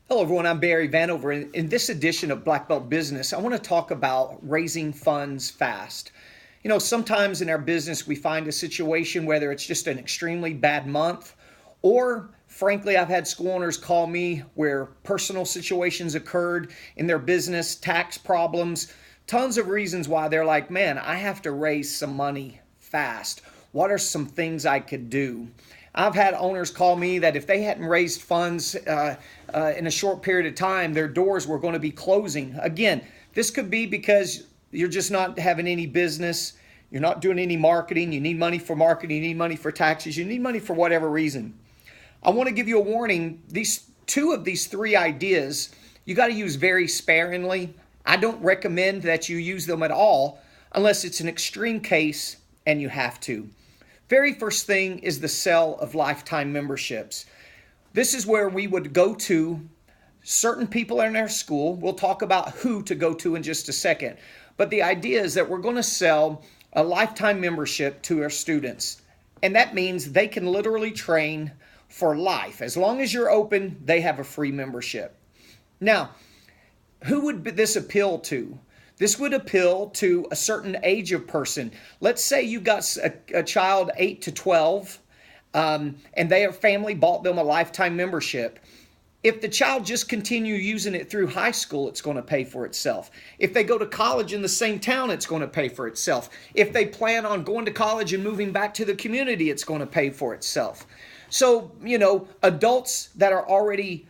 Hello, everyone. I'm Barry Vanover. In this edition of Black Belt Business, I want to talk about raising funds fast. Sometimes in our business, we find a situation whether it's just an extremely bad month, or frankly, I've had school owners call me where personal situations occurred in their business, tax problems, tons of reasons why they're like, man, I have to raise some money fast. What are some things I could do? I've had owners call me that if they hadn't raised funds in a short period of time, their doors were going to be closing. Again, this could be because you're just not having any business. You're not doing any marketing. You need money for marketing. You need money for taxes. You need money for whatever reason. I want to give you a warning. These two of these three ideas, you got to use very sparingly. I don't recommend that you use them at all unless it's an extreme case and you have to. Very first thing is the sale of lifetime memberships. This is where we would go to certain people in our school. We'll talk about who to go to in just a second. But the idea is that we're going to sell a lifetime membership to our students. And that means they can literally train for life. As long as you're open, they have a free membership. Now, who would this appeal to? This would appeal to a certain age of person. Let's say you got a child 8 to 12 and their family bought them a lifetime membership. If the child just continue using it through high school, it's going to pay for itself. If they go to college in the same town, it's going to pay for itself. If they plan on going to college and moving back to the community, it's going to pay for itself. So, adults that are already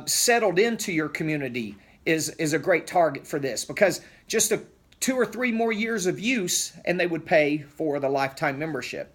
settled into your community is a great target for this, because just 2 or 3 more years of use and they would pay for the lifetime membership.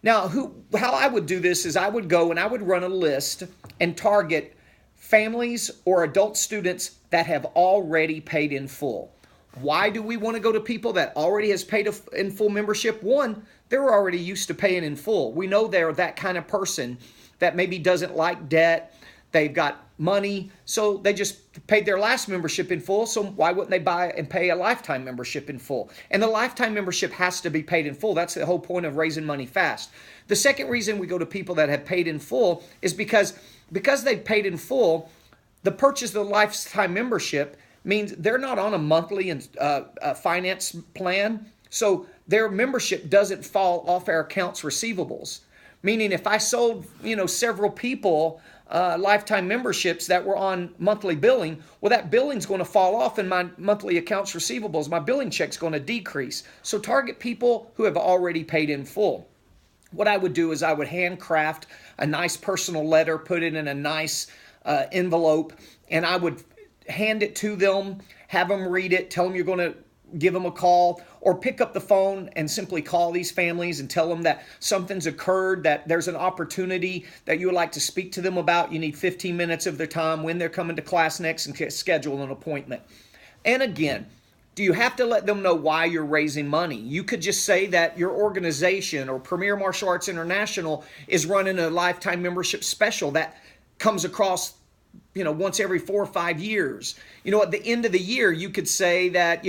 Now, how I would do this is I would go and I would run a list and target families or adult students that have already paid in full. Why do we want to go to people that already has paid in full membership? One, they're already used to paying in full. We know they're that kind of person that maybe doesn't like debt. They've got money, so they just paid their last membership in full, so why wouldn't they buy and pay a lifetime membership in full? And the lifetime membership has to be paid in full. That's the whole point of raising money fast. The second reason we go to people that have paid in full is because they've paid in full, the purchase of the lifetime membership means they're not on a monthly finance plan, so their membership doesn't fall off our accounts receivables. Meaning if I sold, several people lifetime memberships that were on monthly billing, well, that billing's going to fall off in my monthly accounts receivables. My billing check's going to decrease. So target people who have already paid in full. What I would do is I would handcraft a nice personal letter, put it in a nice envelope, and I would hand it to them, have them read it, tell them you're going to give them a call, or pick up the phone and simply call these families and tell them that something's occurred, that there's an opportunity that you would like to speak to them about. You need 15 minutes of their time, when they're coming to class next, and schedule an appointment. And again, do you have to let them know why you're raising money? You could just say that your organization or Premier Martial Arts International is running a lifetime membership special that comes across once every 4 or 5 years. At the end of the year, you could say that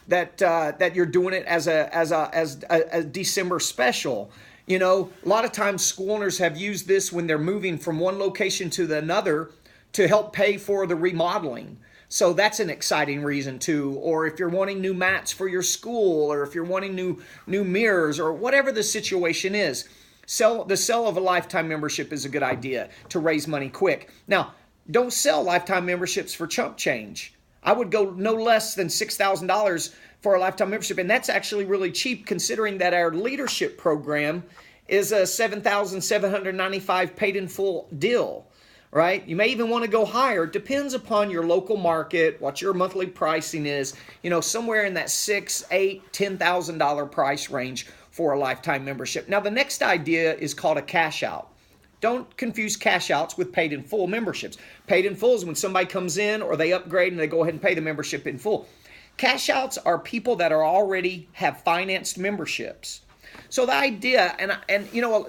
that you're doing it as a December special. A lot of times school owners have used this when they're moving from one location to another to help pay for the remodeling. So that's an exciting reason too. Or if you're wanting new mats for your school, or if you're wanting new mirrors, or whatever the situation is, the sale of a lifetime membership is a good idea to raise money quick. Now, don't sell lifetime memberships for chump change. I would go no less than $6,000 for a lifetime membership, and that's actually really cheap considering that our leadership program is a $7,795 paid in full deal, right? You may even want to go higher. It depends upon your local market, what your monthly pricing is, somewhere in that $6,000, $8,000, $10,000 price range for a lifetime membership. Now, the next idea is called a cash out. Don't confuse cash outs with paid in full memberships. Paid in full is when somebody comes in or they upgrade and they go ahead and pay the membership in full. Cash outs are people that are already have financed memberships. So the idea, and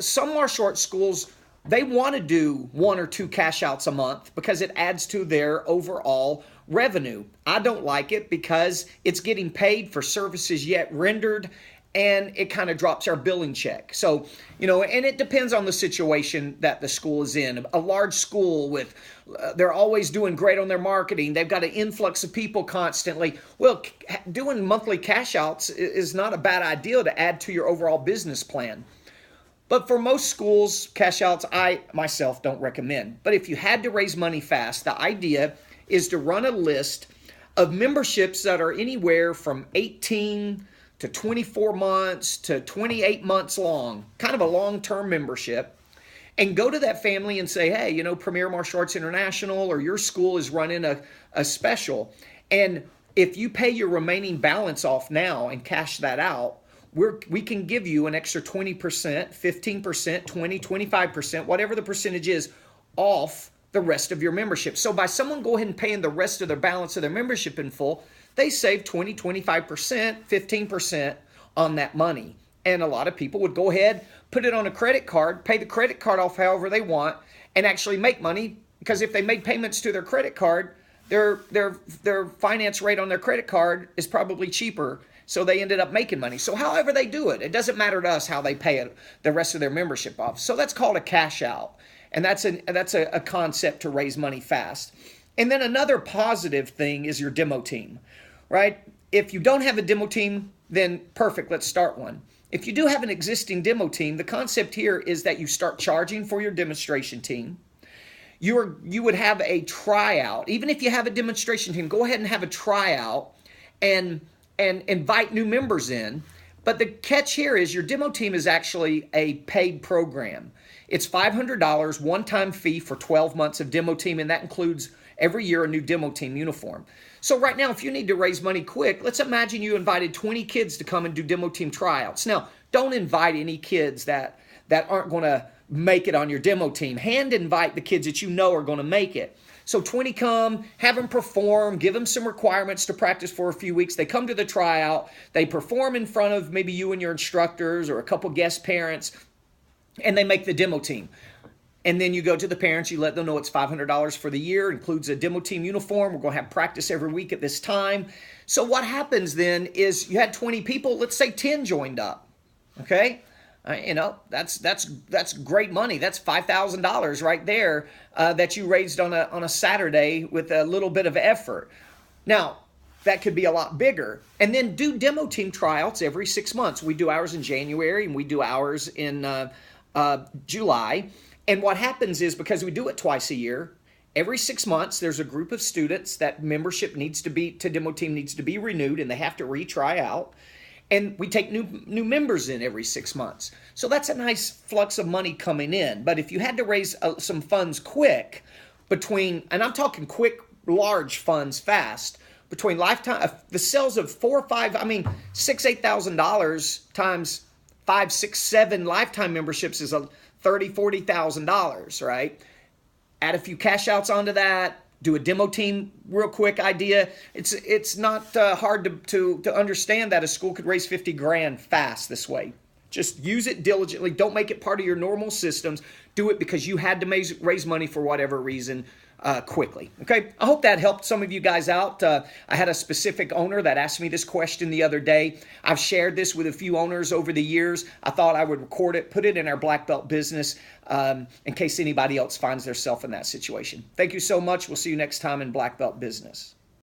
some martial arts schools, they want to do 1 or 2 cash outs a month because it adds to their overall revenue. I don't like it because it's getting paid for services yet rendered, and it kind of drops our billing check. So, and it depends on the situation that the school is in. A large school with, they're always doing great on their marketing. They've got an influx of people constantly. Well, doing monthly cash outs is not a bad idea to add to your overall business plan. But for most schools, cash outs, I myself don't recommend. But if you had to raise money fast, the idea is to run a list of memberships that are anywhere from 18 to 24 months to 28 months long, kind of a long-term membership, and go to that family and say, hey, Premier Martial Arts International or your school is running a special. And if you pay your remaining balance off now and cash that out, we can give you an extra 20%, 15%, 20, 25%, whatever the percentage is, off the rest of your membership. So by someone go ahead and paying the rest of their balance of their membership in full, they save 20, 25%, 15% on that money. And a lot of people would go ahead, put it on a credit card, pay the credit card off however they want, and actually make money, because if they made payments to their credit card, their finance rate on their credit card is probably cheaper. So they ended up making money. So however they do it, it doesn't matter to us how they pay it, the rest of their membership off. So that's called a cash out. And that's a concept to raise money fast. And then another positive thing is your demo team, right? If you don't have a demo team, then perfect, let's start one. If you do have an existing demo team, the concept here is that you start charging for your demonstration team. You would have a tryout. Even if you have a demonstration team, go ahead and have a tryout and invite new members in. But the catch here is your demo team is actually a paid program. It's $500 one-time fee for 12 months of demo team, and that includes every year a new demo team uniform. So right now, if you need to raise money quick, let's imagine you invited 20 kids to come and do demo team tryouts. Now, don't invite any kids that aren't going to make it on your demo team. Hand invite the kids that you know are going to make it. So 20 come, have them perform, give them some requirements to practice for a few weeks. They come to the tryout, they perform in front of maybe you and your instructors or a couple guest parents, and they make the demo team. And then you go to the parents, you let them know it's $500 for the year, includes a demo team uniform. We're going to have practice every week at this time. So what happens then is you had 20 people, let's say 10 joined up, okay? That's great money. That's $5,000 right there that you raised on a Saturday with a little bit of effort. Now, that could be a lot bigger. And then do demo team tryouts every 6 months. We do ours in January and we do ours in July. And what happens is, because we do it twice a year, every 6 months there's a group of students that membership to demo team needs to be renewed, and they have to retry out. And we take new members in every 6 months. So that's a nice flux of money coming in. But if you had to raise some funds quick and I'm talking quick, large funds fast, between lifetime, the sales of $6,000, $8,000 times 5, 6, 7 lifetime memberships is $30,000, $40,000, right? Add a few cash outs onto that. Do a demo team real quick idea. It's not hard to understand that a school could raise 50 grand fast this way. Just use it diligently. Don't make it part of your normal systems. Do it because you had to raise money for whatever reason quickly. Okay, I hope that helped some of you guys out. I had a specific owner that asked me this question the other day. I've shared this with a few owners over the years. I thought I would record it, put it in our Black Belt Business in case anybody else finds themselves in that situation. Thank you so much. We'll see you next time in Black Belt Business.